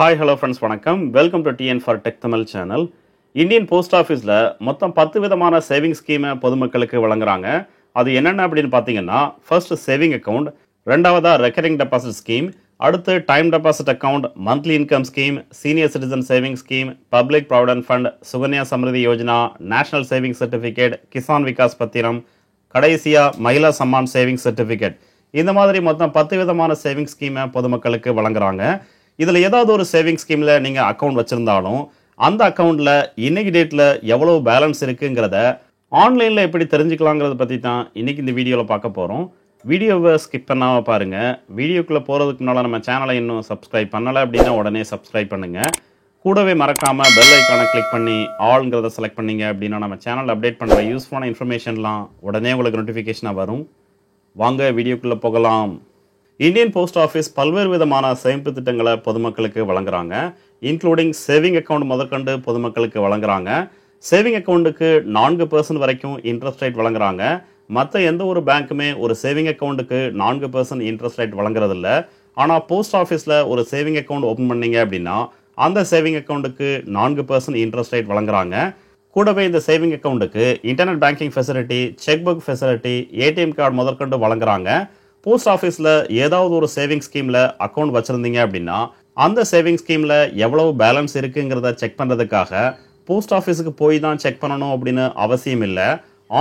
Hi hello friends வணக்கம். Welcome to TN for tech Tamil channel. Indian post ஆஃபீஸில் மொத்தம் 10 விதமான சேவிங் ஸ்கீமை பொதுமக்களுக்கு வழங்குறாங்க. அது என்னென்ன அப்படின்னு பார்த்தீங்கன்னா, ஃபர்ஸ்ட் சேவிங் அக்கௌண்ட், ரெண்டாவதாக ரெக்கரிங் டெபாசிட் ஸ்கீம், அடுத்து time deposit account, monthly income scheme, senior citizen saving scheme, public provident fund, Sukanya Samriddhi Yojana, national saving certificate, Kisan Vikas பத்திரம், கடைசியாக மகிழா சம்மான் சேவிங் சர்டிஃபிகேட். இந்த மாதிரி மொத்தம் 10 விதமான சேவிங் ஸ்கீமை பொதுமக்களுக்கு வழங்குறாங்க. இதில் ஏதாவது ஒரு சேவிங் ஸ்கீமில் நீங்கள் அக்கௌண்ட் வச்சுருந்தாலும் அந்த அக்கௌண்ட்டில் இன்னைக்கு டேட்டில் எவ்வளோ பேலன்ஸ் இருக்குங்கிறத ஆன்லைனில் எப்படி தெரிஞ்சுக்கலாங்கிறத பற்றி தான் இன்றைக்கி இந்த வீடியோவில் பார்க்க போகிறோம். வீடியோவை ஸ்கிப் பண்ணாமல் பாருங்கள். வீடியோக்குள்ளே போகிறதுக்கு முன்னால் நம்ம சேனலை இன்னும் சப்ஸ்கிரைப் பண்ணலை அப்படின்னா உடனே சப்ஸ்கிரைப் பண்ணுங்கள். கூடவே மறக்காமல் பெல் ஐக்கானை கிளிக் பண்ணி ஆல்ங்கிறத செலக்ட் பண்ணிங்க அப்படின்னா நம்ம சேனல் அப்டேட் பண்ணுற யூஸ்ஃபுல்லான இன்ஃபர்மேஷன்லாம் உடனே உங்களுக்கு நோட்டிஃபிகேஷனாக வரும். வாங்க வீடியோக்குள்ளே போகலாம். இந்தியன் போஸ்ட் ஆஃபீஸ் பல்வேறு விதமான சேமிப்பு திட்டங்களை பொதுமக்களுக்கு வழங்குறாங்க. இன்க்ளூடிங் சேவிங் அக்கௌண்ட் முதற்கொண்டு பொதுமக்களுக்கு வழங்குறாங்க. சேவிங் அக்கௌண்ட்டுக்கு 4% வரைக்கும் இன்ட்ரெஸ்ட் ரேட் வழங்குறாங்க. மற்ற எந்த ஒரு பேங்க்குமே ஒரு சேவிங் அக்கௌண்ட்டுக்கு 4% இன்ட்ரெஸ்ட் ரேட் வழங்குறதில்ல. ஆனால் போஸ்ட் ஆஃபீஸில் ஒரு சேவிங் அக்கௌண்ட் ஓப்பன் பண்ணீங்க அப்படின்னா அந்த சேவிங் அக்கௌண்ட்டுக்கு 4% இன்ட்ரெஸ்ட் ரேட் வழங்குறாங்க. கூடவே இந்த சேவிங் அக்கௌண்ட்டுக்கு internet banking facility, check book facility, ATM card முதற்கொண்டு வழங்குறாங்க. போஸ்ட் ஆஃபீஸில் ஏதாவது ஒரு சேவிங் ஸ்கீமில் அக்கௌண்ட் வச்சுருந்தீங்க அப்படின்னா அந்த சேவிங் ஸ்கீமில் எவ்வளவு பேலன்ஸ் இருக்குங்கிறத செக் பண்ணுறதுக்காக போஸ்ட் ஆஃபீஸுக்கு போய் தான் செக் பண்ணணும் அப்படின்னு அவசியம் இல்லை.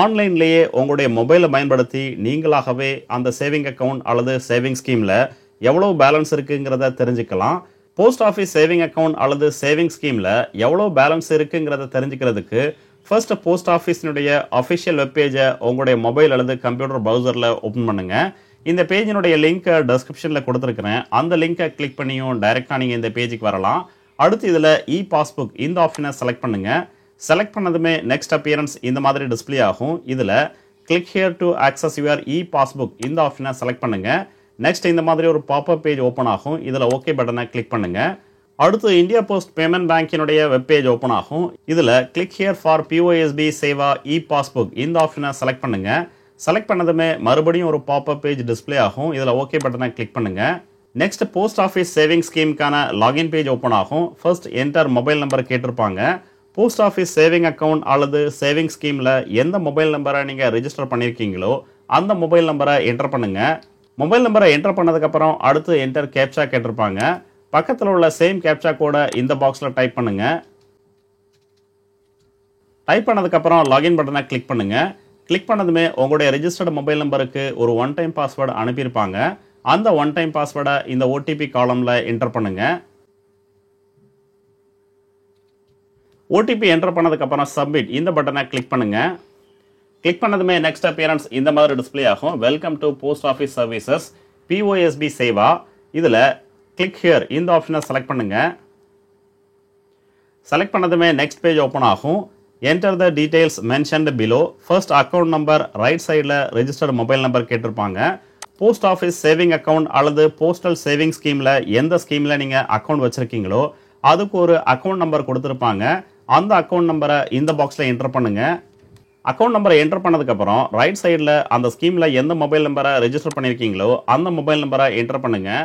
ஆன்லைன்லேயே உங்களுடைய மொபைலை பயன்படுத்தி நீங்களாகவே அந்த சேவிங் அக்கௌண்ட் அல்லது சேவிங் ஸ்கீமில் எவ்வளவு பேலன்ஸ் இருக்குங்கிறத தெரிஞ்சுக்கலாம். போஸ்ட் ஆஃபீஸ் சேவிங் அக்கௌண்ட் அல்லது சேவிங் ஸ்கீமில் எவ்வளோ பேலன்ஸ் இருக்குங்கிறத தெரிஞ்சுக்கிறதுக்கு ஃபர்ஸ்ட் போஸ்ட் ஆஃபீஸினுடைய அஃபிஷியல் வெப்பேஜை உங்களுடைய மொபைல் அல்லது கம்ப்யூட்டர் ப்ரௌசரில் ஓப்பன் பண்ணுங்கள். இந்த பேஜினுடைய லிங்க்கை டிஸ்கிரிப்ஷனில் கொடுத்துருக்குறேன். அந்த லிங்கை கிளிக் பண்ணியும் டைரெக்டாக நீங்கள் இந்த பேஜுக்கு வரலாம். அடுத்து இதில் இ பாஸ்புக் இந்த ஆப்ஷனை செலக்ட் பண்ணுங்கள். செலக்ட் பண்ணதுமே நெக்ஸ்ட் அப்பியரன்ஸ் இந்த மாதிரி டிஸ்பிளே ஆகும். இதில் click here to access your E passbook இந்த ஆப்ஷனை செலக்ட் பண்ணுங்கள். நெக்ஸ்ட் இந்த மாதிரி ஒரு பாப்அப் பேஜ் ஓப்பன் ஆகும். இதில் ஓகே பட்டனை கிளிக் பண்ணுங்கள். அடுத்து இந்தியா போஸ்ட் பேமெண்ட் பேங்கினுடைய வெப் பேஜ் ஓப்பன் ஆகும். இதில் click here for POSB Seva E passbook இந்த ஆப்ஷனை செலக்ட் பண்ணுங்கள். செலக்ட் பண்ணதுமே மறுபடியும் ஒரு பாப்அப் பேஜ் டிஸ்பிளே ஆகும். இதில் ஓகே பட்டனை கிளிக் பண்ணுங்கள். நெக்ஸ்ட் போஸ்ட் ஆஃபீஸ் சேவிங் ஸ்கீமுக்கான லாகின் பேஜ் ஓப்பன் ஆகும். ஃபர்ஸ்ட் என்டர் மொபைல் நம்பர் கேட்டிருப்பாங்க. போஸ்ட் ஆஃபீஸ் சேவிங் அக்கௌண்ட் அல்லது சேவிங் ஸ்கீமில் எந்த மொபைல் நம்பரை நீங்கள் ரெஜிஸ்டர் பண்ணியிருக்கீங்களோ அந்த மொபைல் நம்பரை என்டர் பண்ணுங்கள். மொபைல் நம்பரை என்டர் பண்ணதுக்கப்புறம் அடுத்து என்டர் கேப்சா கேட்டிருப்பாங்க. பக்கத்தில் உள்ள சேம் கேப்சா கோட இந்த பாக்ஸில் டைப் பண்ணுங்கள். டைப் பண்ணதுக்கப்புறம் லாகின் பட்டனை கிளிக் பண்ணுங்கள். கிளிக் பண்ணதுமே உங்களுடைய ரெஜிஸ்டர்டு மொபைல் நம்பருக்கு ஒரு ஒன் டைம் பாஸ்வேர்டு அனுப்பியிருப்பாங்க. அந்த ஒன் டைம் பாஸ்வேர்டை இந்த ஓடிபி காலமில் என்டர் பண்ணுங்கள். ஓடிபி என்டர் பண்ணதுக்கப்புறம் சப்மிட் இந்த பட்டனை கிளிக் பண்ணுங்கள். கிளிக் பண்ணதுமே நெக்ஸ்ட் அப்பியரன்ஸ் இந்த மாதிரி டிஸ்பிளே ஆகும். Welcome to post office services POSB Seva. இதில் கிளிக் ஹியர் இந்த ஆப்ஷனை செலக்ட் பண்ணுங்கள். செலக்ட் பண்ணதுமே நெக்ஸ்ட் பேஜ் ஓப்பன் ஆகும். என்டர் த details mentioned below. First account number right சைடில் ரெஜிஸ்டர்டு மொபைல் நம்பர் கேட்டிருப்பாங்க. போஸ்ட் ஆஃபீஸ் சேவிங் அக்கௌண்ட் அல்லது போஸ்டல் சேவிங் ஸ்கீமில் எந்த ஸ்கீமில் நீங்கள் அக்கௌண்ட் வச்சுருக்கீங்களோ அதுக்கு ஒரு அக்கௌண்ட் நம்பர் கொடுத்துருப்பாங்க. அந்த அக்கௌண்ட் நம்பரை இந்த பாக்ஸில் என்டர் பண்ணுங்கள். அக்கௌண்ட் நம்பரை என்டர் பண்ணதுக்கப்புறம் ரைட் சைடில் அந்த ஸ்கீமில் எந்த மொபைல் நம்பரை ரெஜிஸ்டர் பண்ணியிருக்கீங்களோ அந்த மொபைல் நம்பரை என்டர் பண்ணுங்கள்.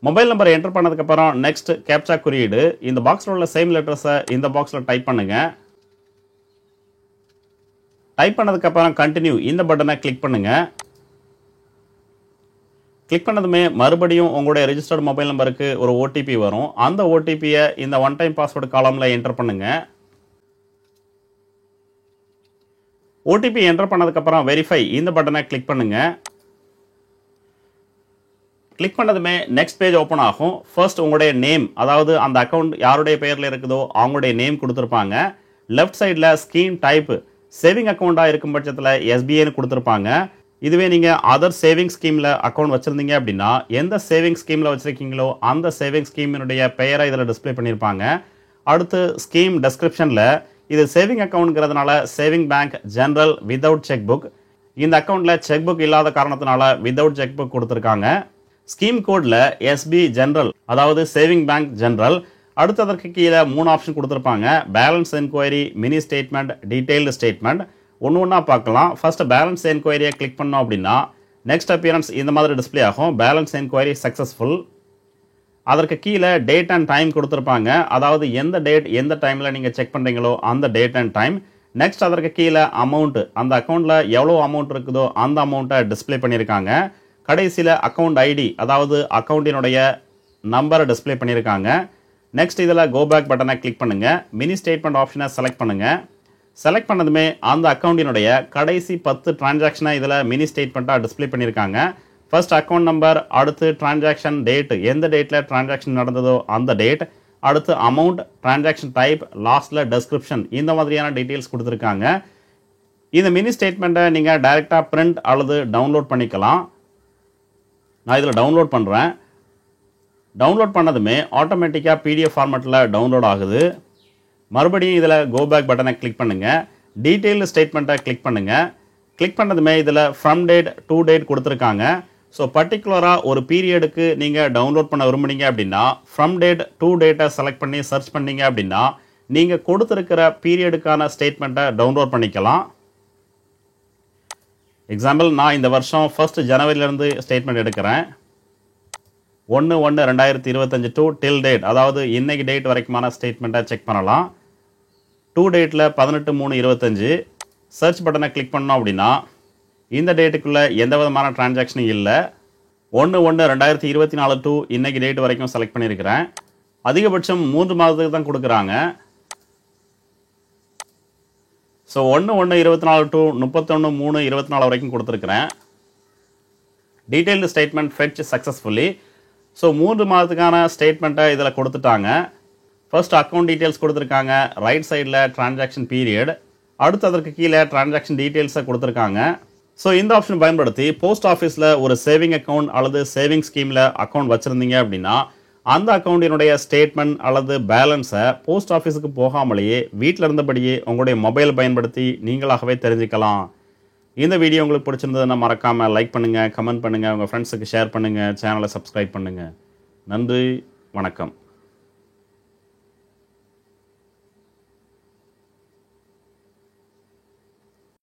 மொபைல் நம்பரை என்டர் பண்ணதுக்கப்புறம் நெக்ஸ்ட் கேப்சா குறியீடு இந்த பாக்ஸில் உள்ள சேம் லெட்டர்ஸை இந்த பாக்ஸில் டைப் பண்ணுங்கள். டைப் பண்ணதுக்கப்புறம் கண்டினியூ இந்த பட்டனை கிளிக் பண்ணுங்கள். கிளிக் பண்ணதுமே மறுபடியும் உங்களுடைய ரெஜிஸ்டர்டு மொபைல் நம்பருக்கு ஒரு ஓடிபி வரும். அந்த ஓடிபியை இந்த ஒன் டைம் பாஸ்வேர்டு காலமில் என்டர் பண்ணுங்கள். ஓடிபி என்டர் பண்ணதுக்கப்புறம் வெரிஃபை இந்த பட்டனை கிளிக் பண்ணுங்கள். கிளிக் பண்ணதுமே நெக்ஸ்ட் பேஜ் ஓப்பன் ஆகும். ஃபர்ஸ்ட் உங்களுடைய நேம், அதாவது அந்த அக்கௌண்ட் யாருடைய பெயரில் இருக்குதோ அவங்களுடைய நேம் கொடுத்துருப்பாங்க. லெஃப்ட் சைடில் ஸ்கீம் டைப் சேவிங் அக்கௌண்ட்டாக இருக்கும் பட்சத்தில் எஸ்பிஐன்னு கொடுத்துருப்பாங்க. இதுவே நீங்கள் அதர் சேவிங் ஸ்கீமில் அக்கௌண்ட் வச்சுருந்தீங்க அப்படின்னா எந்த சேவிங் ஸ்கீமில் வச்சுருக்கீங்களோ அந்த சேவிங் ஸ்கீமினுடைய பெயரை இதில் டிஸ்பிளே பண்ணியிருப்பாங்க. அடுத்து ஸ்கீம் டெஸ்கிரிப்ஷனில் இது சேவிங் அக்கௌண்ட்ங்கிறதுனால saving bank general without cheque book. இந்த அக்கௌண்ட்டில் செக் புக் இல்லாத காரணத்தினால வித்தவுட் செக் புக் கொடுத்துருக்காங்க. ஸ்கீம் கோட்ல எஸ்பி ஜெனரல், அதாவது சேவிங் பேங்க் ஜெனரல். அடுத்ததற்கு கீழே 3 ஆப்ஷன் கொடுத்துருப்பாங்க. Balance enquiry, mini statement, detailed statement. ஒன்று ஒன்றா பார்க்கலாம். ஃபர்ஸ்ட் பேலன்ஸ் என்கொயரியை கிளிக் பண்ணோம் அப்படின்னா நெக்ஸ்ட் அப்பியரன்ஸ் இந்த மாதிரி டிஸ்பிளே ஆகும். Balance enquiry successful. அதற்கு கீழே டேட் அண்ட் டைம் கொடுத்துருப்பாங்க. அதாவது எந்த டேட் எந்த டைமில் நீங்கள் செக் பண்ணுறீங்களோ அந்த டேட் அண்ட் டைம். நெக்ஸ்ட் அதற்கு கீழே அமௌண்ட்டு, அந்த அக்கௌண்ட்டில் எவ்வளோ அமௌண்ட் இருக்குதோ அந்த அமௌண்ட்டை டிஸ்பிளே பண்ணியிருக்காங்க. கடைசியில் அக்கௌண்ட் ஐடி, அதாவது அக்கௌண்ட்டினுடைய நம்பரை டிஸ்பிளே பண்ணியிருக்காங்க. நெக்ஸ்ட் இதில் கோ பேக் பட்டனை கிளிக் பண்ணுங்கள். மினி ஸ்டேட்மெண்ட் ஆப்ஷனை செலக்ட் பண்ணுங்கள். செலக்ட் பண்ணதுமே அந்த அக்கௌண்ட்டினுடைய கடைசி 10 டிரான்சாக்ஷனை இதில் மினி ஸ்டேட்மெண்ட்டாக டிஸ்பிளே பண்ணியிருக்காங்க. ஃபர்ஸ்ட் அக்கௌண்ட் நம்பர், அடுத்து டிரான்சாக்ஷன் டேட், எந்த டேட்டில் டிரான்சாக்ஷன் நடந்ததோ அந்த டேட், அடுத்து அமௌண்ட், டிரான்சாக்ஷன் டைப், லாஸ்ட்டில் டெஸ்கிரிப்ஷன், இந்த மாதிரியான டீட்டெயில்ஸ் கொடுத்துருக்காங்க. இந்த மினி ஸ்டேட்மெண்ட்டை நீங்கள் டைரெக்டாக பிரிண்ட் அல்லது டவுன்லோட் பண்ணிக்கலாம். நான் இதில் டவுன்லோட் பண்ணுறேன். டவுன்லோட் பண்ணதுமே ஆட்டோமேட்டிக்காக PDF ஃபார்மேட்டில் டவுன்லோட் ஆகுது. மறுபடியும் இதில் கோ பேக் பட்டனை கிளிக் பண்ணுங்கள். டீட்டெயில்டு ஸ்டேட்மெண்ட்டை கிளிக் பண்ணுங்கள். கிளிக் பண்ணதுமே இதில் ஃப்ரம் டேட் டு டேட் கொடுத்துருக்காங்க. ஸோ பர்டிகுலராக ஒரு பீரியடுக்கு நீங்கள் டவுன்லோட் பண்ண விரும்புனீங்க அப்படின்னா ஃப்ரம் டேட் டு டேட்டை செலக்ட் பண்ணி சர்ச் பண்ணீங்க அப்படின்னா நீங்கள் கொடுத்துருக்கிற பீரியடுக்கான ஸ்டேட்மெண்ட்டை டவுன்லோட் பண்ணிக்கலாம். எக்ஸாம்பிள், நான் இந்த வருஷம் 1 ஜனவரியிலேருந்து ஸ்டேட்மெண்ட் எடுக்கிறேன். 1/1/2025 டு டில் டேட், அதாவது இன்னைக்கு டேட் வரைக்குமான ஸ்டேட்மெண்ட்டை செக் பண்ணலாம். டூ டேட்டில் 18/3/25. சர்ச் பட்டனை கிளிக் பண்ணோம் அப்படின்னா இந்த டேட்டுக்குள்ளே எந்த விதமான டிரான்சாக்ஷனும் இல்லை. 1/1/2024 டு இன்னைக்கு டேட் வரைக்கும் செலக்ட் பண்ணியிருக்கிறேன். அதிகபட்சம் 3 மாதத்துக்கு தான் கொடுக்குறாங்க. ஸோ 1/1/24 டு 31/3/24 வரைக்கும் கொடுத்துருக்குறேன். Detailed statement fetch successfully. So 3 மாதத்துக்கான ஸ்டேட்மெண்ட்டை இதில் கொடுத்துட்டாங்க. ஃபர்ஸ்ட் அக்கௌண்ட் டீட்டெயில்ஸ் கொடுத்துருக்காங்க. ரைட் சைடில் டிரான்சாக்ஷன் பீரியட், அடுத்து அதற்கு கீழே டிரான்சாக்ஷன் டீட்டெயில்ஸை கொடுத்துருக்காங்க. ஸோ இந்த ஆப்ஷன் பயன்படுத்தி போஸ்ட் ஆஃபீஸில் ஒரு சேவிங் அக்கௌண்ட் அல்லது சேவிங் ஸ்கீமில் அக்கௌண்ட் வச்சுருந்தீங்க அப்படின்னா அந்த அக்கௌண்ட்டினுடைய ஸ்டேட்மெண்ட் அல்லது பேலன்ஸை போஸ்ட் ஆஃபீஸுக்கு போகாமலேயே வீட்டில் இருந்தபடியே உங்களுடைய மொபைல் பயன்படுத்தி நீங்களாகவே தெரிஞ்சுக்கலாம். இந்த வீடியோ உங்களுக்கு பிடிச்சிருந்ததுன்னா மறக்காமல் லைக் பண்ணுங்கள், கமெண்ட் பண்ணுங்கள், உங்கள் ஃப்ரெண்ட்ஸுக்கு ஷேர் பண்ணுங்கள், சேனலை சப்ஸ்கிரைப் பண்ணுங்கள். நன்றி, வணக்கம்.